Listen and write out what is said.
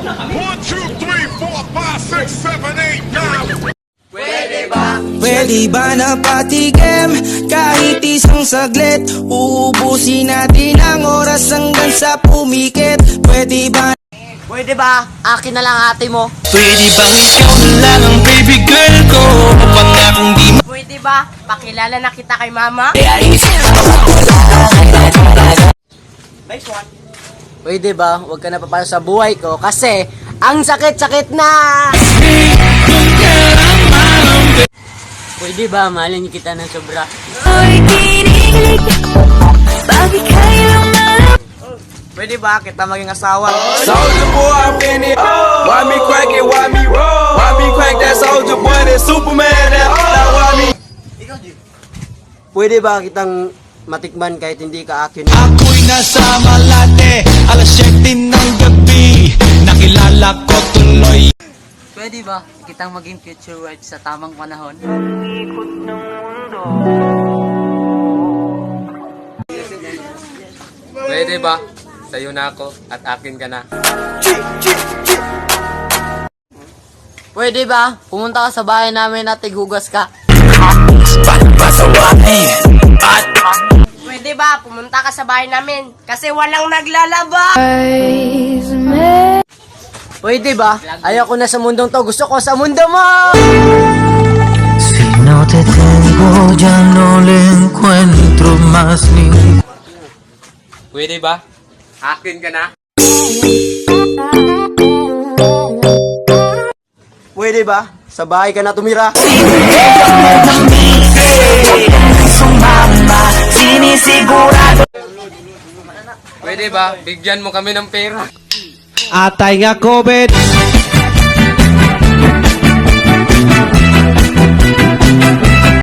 1, 2, 3, 4, 5, 6, 7, 8, 9. Pwede ba na patigim kahit isang saglit? Uubusin natin ang oras hanggang sa pumikit. Pwede ba? Pwede ba? Akin na lang ate mo. Pwede bang ikaw na lang ang baby girl ko? Pangakong di Pwede ba? Pakilala na kita kay mama. Nice one. Pwede ba? Huwag ka na papalo sa buhay ko kasi ang sakit-sakit na! Pwede ba? Mahalin kita ng sobra. Pwede ba? Kita maging asawa. Soldier boy, I'm in it. Why me crack it? Why me roll? Why me crack that soldier boy? That Superman? That why me? Pwede ba kitang matikman kahit hindi ka akin? Ako'y nasa Malate, alas 7 ng gabi. Nakilala ko tuloy. Pwede ba kitang maging future wife sa tamang panahon? Pwede ba? Sa'yo na ako at akin ka na. Pwede ba? Pumunta ka sa bahay namin at tighugas ka. Pwede ba? Pumunta ka sa bahay namin kasi walang naglalaba. Pwede ba? Ayoko na sa mundong to. Gusto ko sa mundo mo! Si no te tengo, ya no le encuentro más ni. Pwede ba? Akin ka na. Pwede ba? Sa bahay ka na tumira. Pwede ba? Bigyan mo kami ng pera. Atay nga COVID.